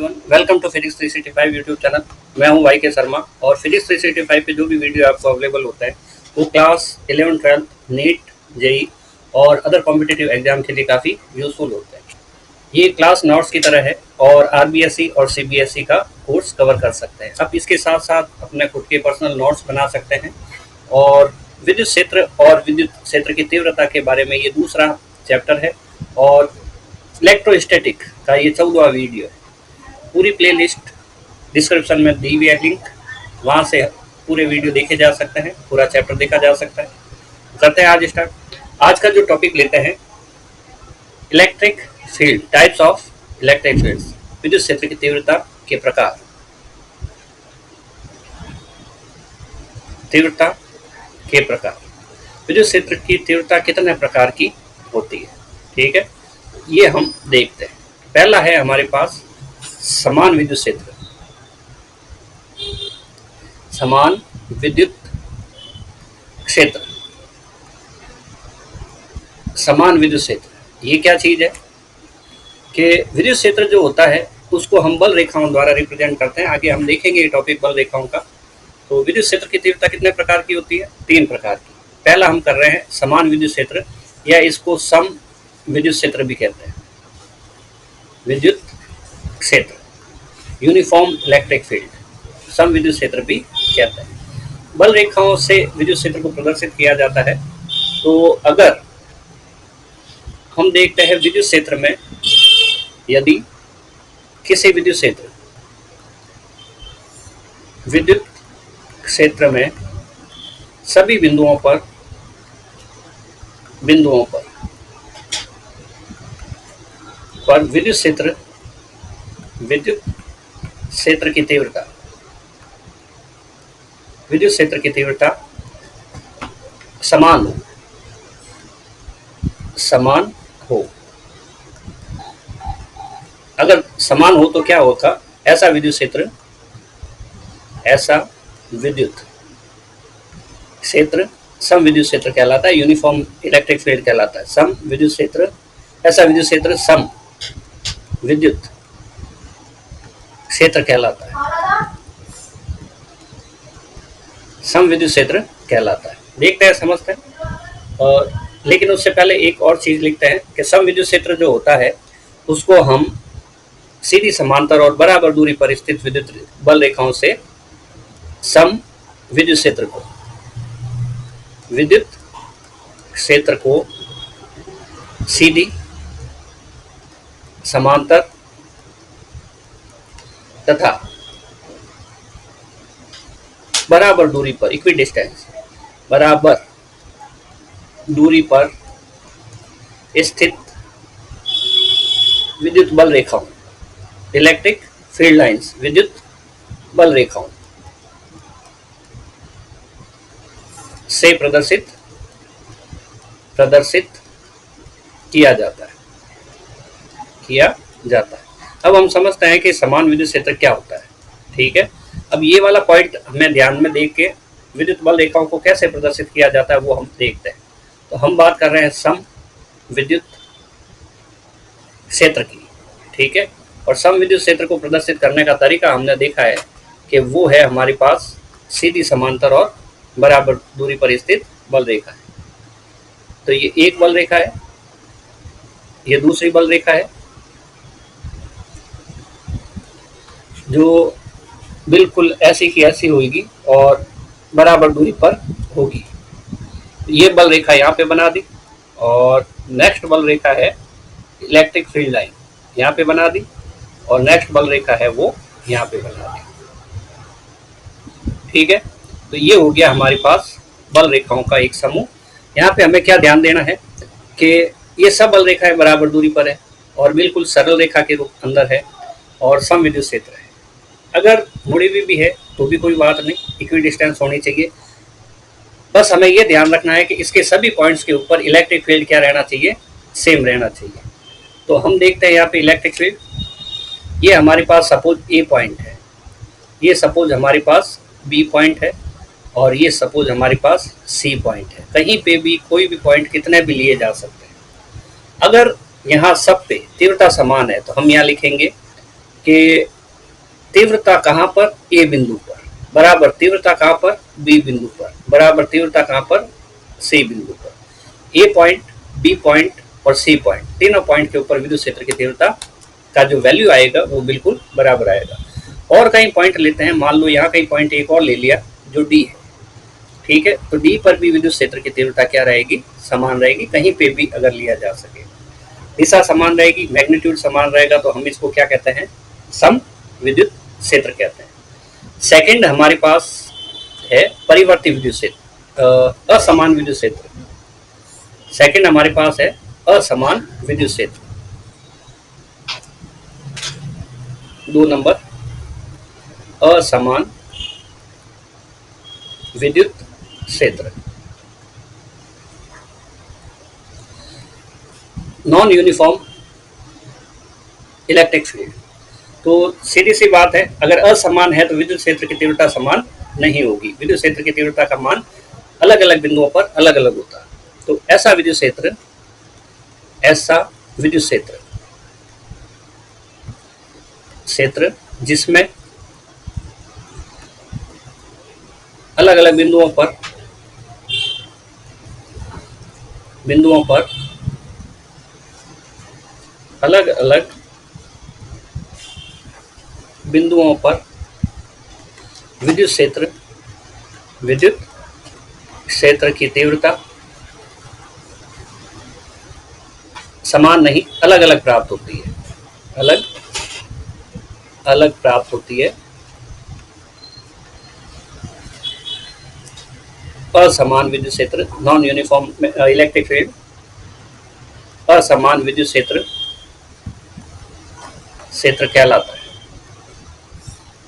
Everyone, welcome to physics 365 YouTube channel. मैं हूं Y के शर्मा और फिजिक्स 365 पे जो भी वीडियो आपको अवेलेबल होता है वो क्लास 11 12 नीट जेई और अदर कॉम्पिटिटिव एग्जाम के लिए काफ़ी यूजफुल होता है। ये क्लास नोट्स की तरह है और आरबीएसई और सीबीएसई का कोर्स कवर कर सकते हैं। आप इसके साथ साथ अपने खुद के पर्सनल नोट्स बना सकते हैं और विद्युत क्षेत्र और विद्युत क्षेत्र की तीव्रता के बारे में ये दूसरा चैप्टर है और इलेक्ट्रोस्टैटिक का ये 14वां वीडियो है। पूरी प्लेलिस्ट डिस्क्रिप्शन में दी हुई है लिंक, वहाँ से पूरे वीडियो देखे जा सकते हैं, पूरा चैप्टर देखा जा सकता है। करते हैं आज स्टार्ट। आज का जो टॉपिक लेते हैं electric field, types of electric fields, विद्युत क्षेत्र की तीव्रता के प्रकार। तीव्रता के प्रकार, विद्युत क्षेत्र की तीव्रता कितने प्रकार की होती है, ठीक है, ये हम देखते हैं। पहला है हमारे पास समान विद्युत क्षेत्र। समान विद्युत क्षेत्र, समान विद्युत क्षेत्र ये क्या चीज है कि विद्युत क्षेत्र जो होता है उसको हम बल रेखाओं द्वारा रिप्रेजेंट करते हैं। आगे हम देखेंगे ये टॉपिक बल रेखाओं का। तो विद्युत क्षेत्र की तीव्रता कितने प्रकार की होती है? 3 प्रकार की। पहला हम कर रहे हैं समान विद्युत क्षेत्र, या इसको सम विद्युत क्षेत्र भी कहते हैं। विद्युत क्षेत्र, यूनिफॉर्म इलेक्ट्रिक फील्ड, सम विद्युत क्षेत्र भी कहते हैं। बल रेखाओं से विद्युत क्षेत्र को प्रदर्शित किया जाता है। तो अगर हम देखते हैं विद्युत क्षेत्र में, यदि किसी विद्युत क्षेत्र में सभी बिंदुओं पर विद्युत क्षेत्र की तीव्रता समान हो। अगर समान हो तो क्या होगा? ऐसा विद्युत क्षेत्र सम विद्युत क्षेत्र कहलाता है, यूनिफॉर्म इलेक्ट्रिक फील्ड कहलाता है। सम विद्युत क्षेत्र, ऐसा विद्युत क्षेत्र सम विद्युत क्षेत्र कहलाता है, सम विद्युत क्षेत्र कहलाता है। देखते हैं, समझते हैं। और लेकिन उससे पहले एक और चीज लिखते हैं कि सम विद्युत क्षेत्र जो होता है उसको हम सीधी समांतर और बराबर दूरी पर स्थित विद्युत बल रेखाओं से सम विद्युत क्षेत्र को सीधी समांतर तथा बराबर दूरी पर, इक्विडिस्टेंस, बराबर दूरी पर स्थित विद्युत बल रेखाओं, इलेक्ट्रिक फील्ड लाइंस, विद्युत बल रेखाओं से प्रदर्शित किया जाता है। अब हम समझते हैं कि समान विद्युत क्षेत्र क्या होता है, ठीक है। अब ये वाला पॉइंट हमें ध्यान में देख के विद्युत बल रेखाओं को कैसे प्रदर्शित किया जाता है वो हम देखते हैं। तो हम बात कर रहे हैं सम विद्युत क्षेत्र की, ठीक है। और सम विद्युत क्षेत्र को प्रदर्शित करने का तरीका हमने देखा है कि वो है हमारे पास सीधी समांतर और बराबर दूरी पर स्थित बल रेखा है। तो ये एक बल रेखा है, ये दूसरी बल रेखा है जो बिल्कुल ऐसी की ऐसी होगी और बराबर दूरी पर होगी। ये बल रेखा यहाँ पे बना दी और नेक्स्ट बल रेखा है इलेक्ट्रिक फील्ड लाइन, यहाँ पे बना दी और नेक्स्ट बल रेखा है वो यहाँ पे बना दी, ठीक है। तो ये हो गया हमारे पास बल रेखाओं का एक समूह। यहाँ पे हमें क्या ध्यान देना है कि ये सब बल रेखाएं बराबर दूरी पर है और बिल्कुल सरल रेखा के रूप अंदर है और सम विद्युत क्षेत्र है। अगर मुड़ी हुई भी है तो भी कोई बात नहीं, इक्वी डिस्टेंस होनी चाहिए। बस हमें ये ध्यान रखना है कि इसके सभी पॉइंट्स के ऊपर इलेक्ट्रिक फील्ड क्या रहना चाहिए? सेम रहना चाहिए। तो हम देखते हैं यहाँ पे इलेक्ट्रिक फील्ड, ये हमारे पास सपोज ए पॉइंट है, ये सपोज हमारे पास बी पॉइंट है और ये सपोज हमारे पास सी पॉइंट है। कहीं पे भी कोई भी पॉइंट कितने भी लिए जा सकते हैं। अगर यहाँ सब पे तीव्रता समान है तो हम यहाँ लिखेंगे कि तीव्रता कहाँ पर, ए बिंदु पर, बराबर तीव्रता कहाँ पर, बी बिंदु पर, बराबर तीव्रता कहाँ पर, सी बिंदु पर। ए पॉइंट, बी पॉइंट और सी पॉइंट, तीनों पॉइंट के ऊपर विद्युत क्षेत्र की तीव्रता का जो वैल्यू आएगा वो बिल्कुल बराबर आएगा। और कहीं पॉइंट लेते हैं, मान लो यहाँ कहीं पॉइंट एक और ले लिया जो डी है, ठीक है, तो डी पर भी विद्युत क्षेत्र की तीव्रता क्या रहेगी, समान रहेगी। कहीं पे भी अगर लिया जा सके, दिशा समान रहेगी, मैग्नीट्यूड समान रहेगा, तो हम इसको क्या कहते हैं, सम विद्युत क्षेत्र कहते हैं। सेकंड हमारे पास है परिवर्ती विद्युत क्षेत्र, असमान विद्युत क्षेत्र। सेकंड हमारे पास है असमान विद्युत क्षेत्र। 2 नंबर असमान विद्युत क्षेत्र। नॉन यूनिफॉर्म इलेक्ट्रिक फील्ड, तो सीधी सी बात है, अगर असमान है तो विद्युत क्षेत्र की तीव्रता समान नहीं होगी। विद्युत क्षेत्र की तीव्रता का मान अलग अलग बिंदुओं पर अलग अलग होता है। तो ऐसा विद्युत क्षेत्र, ऐसा विद्युत क्षेत्र जिसमें अलग अलग बिंदुओं पर अलग अलग बिंदुओं पर विद्युत क्षेत्र की तीव्रता समान नहीं, अलग अलग प्राप्त होती है, अलग अलग प्राप्त होती है। असमान विद्युत क्षेत्र, नॉन यूनिफॉर्म इलेक्ट्रिक फील्ड, असमान विद्युत क्षेत्र कहलाता है।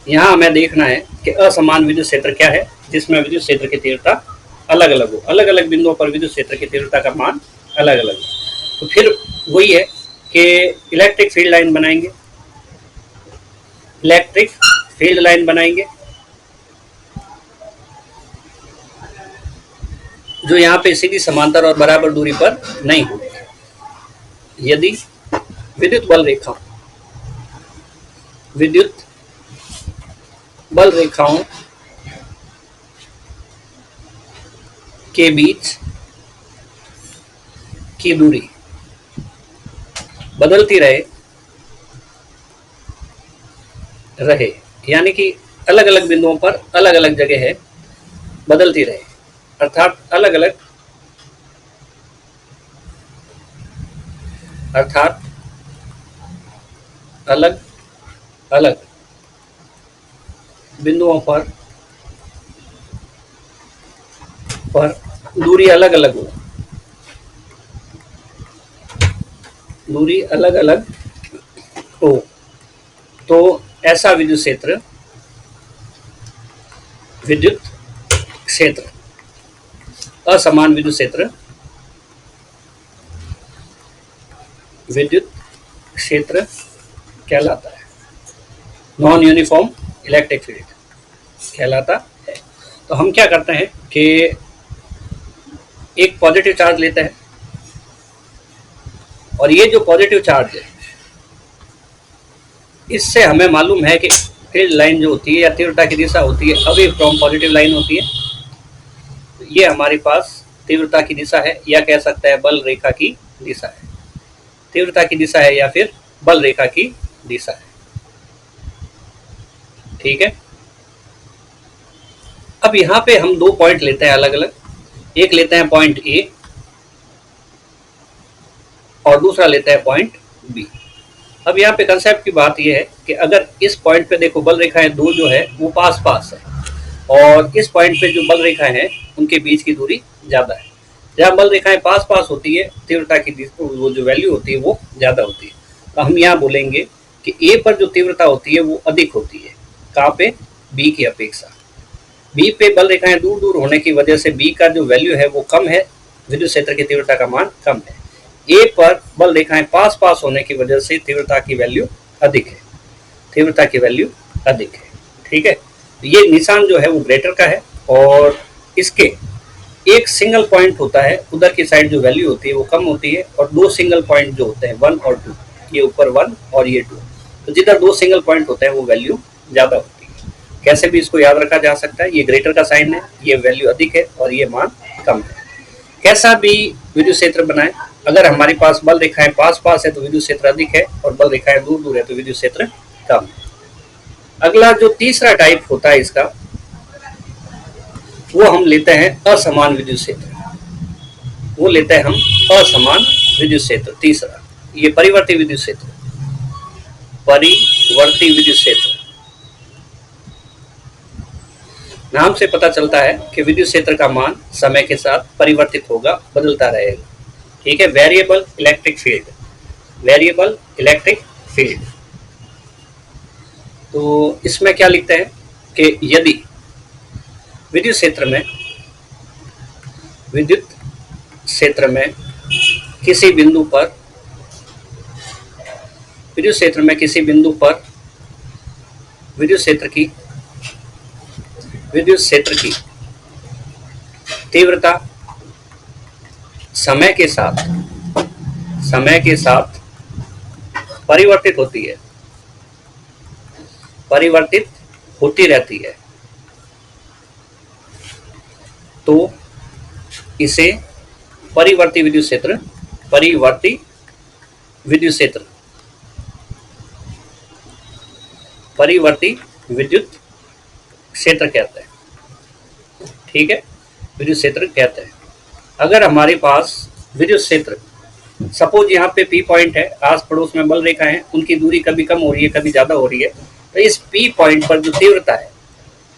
यहाँ हमें देखना है कि असमान विद्युत क्षेत्र क्या है, जिसमें विद्युत क्षेत्र की तीव्रता अलग अलग हो, अलग अलग बिंदुओं पर विद्युत क्षेत्र की तीव्रता का मान अलग अलग हो। तो फिर वही है कि इलेक्ट्रिक फील्ड लाइन बनाएंगे, इलेक्ट्रिक फील्ड लाइन बनाएंगे जो यहाँ पे सीधी समांतर और बराबर दूरी पर नहीं होगी। यदि विद्युत बल रेखाओं के बीच की दूरी बदलती रहे, यानी कि अलग अलग बिंदुओं पर अलग अलग जगह है, बदलती रहे, अर्थात अलग अलग बिंदुओं पर दूरी अलग अलग हो, दूरी अलग अलग हो, तो ऐसा विद्युत क्षेत्र असमान विद्युत क्षेत्र कहलाता है, नॉन यूनिफॉर्म इलेक्ट्रिक फील्ड कहलाता है। तो हम क्या करते हैं कि एक पॉजिटिव चार्ज लेते हैं, और ये जो पॉजिटिव चार्ज है, इससे हमें मालूम है कि फील्ड लाइन जो होती है या तीव्रता की दिशा होती है, अवे फ्रॉम पॉजिटिव लाइन होती है। तो ये हमारे पास तीव्रता की दिशा है, या कह सकते हैं बल रेखा की दिशा है। तीव्रता की दिशा है या फिर बल रेखा की दिशा है, ठीक है। अब यहाँ पे हम 2 पॉइंट लेते हैं अलग अलग, एक लेते हैं पॉइंट ए और दूसरा लेते हैं पॉइंट बी। अब यहाँ पे कंसेप्ट की बात यह है कि अगर इस पॉइंट पे देखो बल रेखाएं 2 जो है वो पास पास है, और इस पॉइंट पे जो बल रेखाएं हैं उनके बीच की दूरी ज्यादा है। जहाँ बल रेखाएं पास पास होती है, तीव्रता की वो जो वैल्यू होती है वो ज्यादा होती है। तो हम यहाँ बोलेंगे कि ए पर जो तीव्रता होती है वो अधिक होती है, कहाँ पे, बी की अपेक्षा। बी पे बल रेखाएं दूर दूर होने की वजह से बी का जो वैल्यू है वो कम है, विद्युत क्षेत्र की तीव्रता का मान कम है। ए पर बल रेखाएं पास पास होने की वजह से तीव्रता की वैल्यू अधिक है, ठीक है। तो ये निशान जो है वो ग्रेटर का है, और इसके एक सिंगल पॉइंट होता है, उधर की साइड जो वैल्यू होती है वो कम होती है, और 2 सिंगल पॉइंट जो होते हैं 1 और 2, ये ऊपर 1 और ये 2, तो जिधर दो सिंगल पॉइंट होते हैं वो वैल्यू ज़्यादा होती है। कैसे भी इसको याद रखा जा सकता है, ये ग्रेटर का साइन है, ये वैल्यू अधिक है और ये मान कम है। कैसा भी विद्युत क्षेत्र बनाए, अगर हमारे पास बल रेखाएं पास पास है तो विद्युत क्षेत्र अधिक है और बल रेखाएं दूर दूर है तो विद्युत क्षेत्र कम है। अगला जो तीसरा टाइप होता है इसका, वो हम लेते हैं असमान विद्युत क्षेत्र। वो लेते हैं हम असमान विद्युत क्षेत्र। तीसरा ये परिवर्ती विद्युत क्षेत्र, परिवर्ती विद्युत क्षेत्र। नाम से पता चलता है कि विद्युत क्षेत्र का मान समय के साथ परिवर्तित होगा, बदलता रहेगा। ठीक है, variable electric field, variable electric field. तो इसमें क्या लिखते हैं कि यदि विद्युत क्षेत्र में किसी बिंदु पर विद्युत क्षेत्र की तीव्रता समय के साथ परिवर्तित होती रहती है, तो इसे परिवर्ती विद्युत क्षेत्र कहते हैं। ठीक है, विद्युत क्षेत्र कहते हैं। अगर हमारे पास विद्युत क्षेत्र, सपोज यहाँ पे पी पॉइंट है, आस पड़ोस में बल रेखा है, उनकी दूरी कभी कम हो रही है कभी ज्यादा हो रही है, तो इस पी पॉइंट पर जो तीव्रता है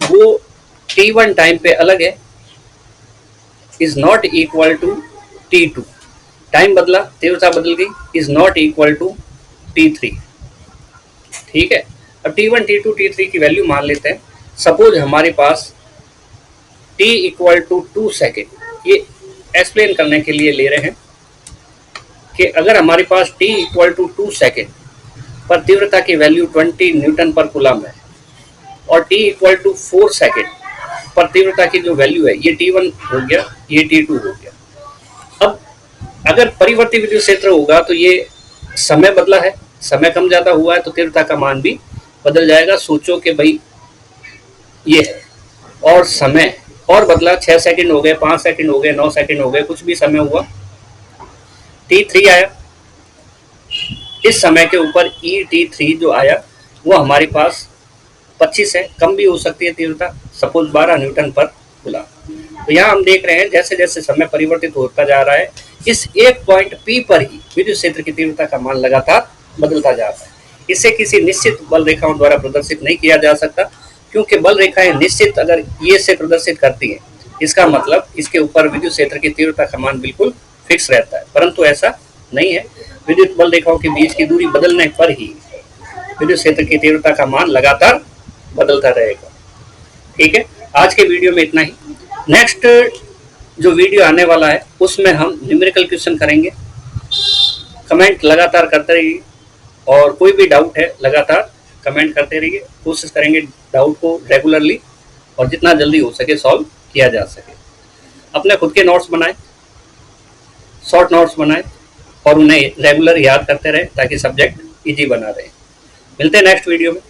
वो T1 टाइम पे अलग है, is not equal to T2। Time बदला, तीव्रता बदल गई, is not equal to T3। ठीक है, अब T1, T2, T3 की वैल्यू मान लेते हैं। सपोज हमारे पास T इक्वल टू 2 सेकेंड, ये एक्सप्लेन करने के लिए ले रहे हैं कि अगर हमारे पास T इक्वल टू 2 सेकेंड पर तीव्रता की वैल्यू 20 न्यूटन पर कूलम है और T इक्वल टू 4 सेकेंड पर तीव्रता की जो वैल्यू है ये T1 हो गया, ये T2 हो गया। अब अगर परिवर्ती विद्युत क्षेत्र होगा तो ये समय बदला है, समय कम ज्यादा हुआ है तो तीव्रता का मान भी बदल जाएगा। सोचो कि भाई ये है और समय और बदला, 6 सेकंड हो गए, 5 सेकंड हो गए, 9 सेकंड हो गए, कुछ भी समय हुआ, T3 आया। इस समय के ऊपर ET3 जो आया वो हमारे पास 25 है, कम भी हो सकती है तीव्रता, सपोज 12 न्यूटन पर कूलम। तो यहाँ हम देख रहे हैं जैसे जैसे समय परिवर्तित होता जा रहा है, इस एक पॉइंट P पर ही विद्युत क्षेत्र की तीव्रता का मान लगातार बदलता जा रहा है। इसे किसी निश्चित बल रेखाओं द्वारा प्रदर्शित नहीं किया जा सकता, क्योंकि बल रेखाएं निश्चित अगर ये से प्रदर्शित करती हैं, इसका मतलब इसके ऊपर विद्युत क्षेत्र की तीव्रता का मान बिल्कुल फिक्स रहता है, परंतु ऐसा नहीं है। विद्युत बल रेखाओं के बीच की दूरी बदलने पर ही विद्युत क्षेत्र की तीव्रता का मान लगातार बदलता रहेगा। ठीक है, आज के वीडियो में इतना ही। नेक्स्ट जो वीडियो आने वाला है उसमें हम न्यूमेरिकल क्वेश्चन करेंगे। कमेंट लगातार करते रहिए और कोई भी डाउट है लगातार कमेंट करते रहिए। कोशिश करेंगे डाउट को रेगुलरली और जितना जल्दी हो सके सॉल्व किया जा सके। अपने खुद के नोट्स बनाएं, शॉर्ट नोट्स बनाएं और उन्हें रेगुलर याद करते रहें ताकि सब्जेक्ट इजी बना रहे। मिलते हैं नेक्स्ट वीडियो में।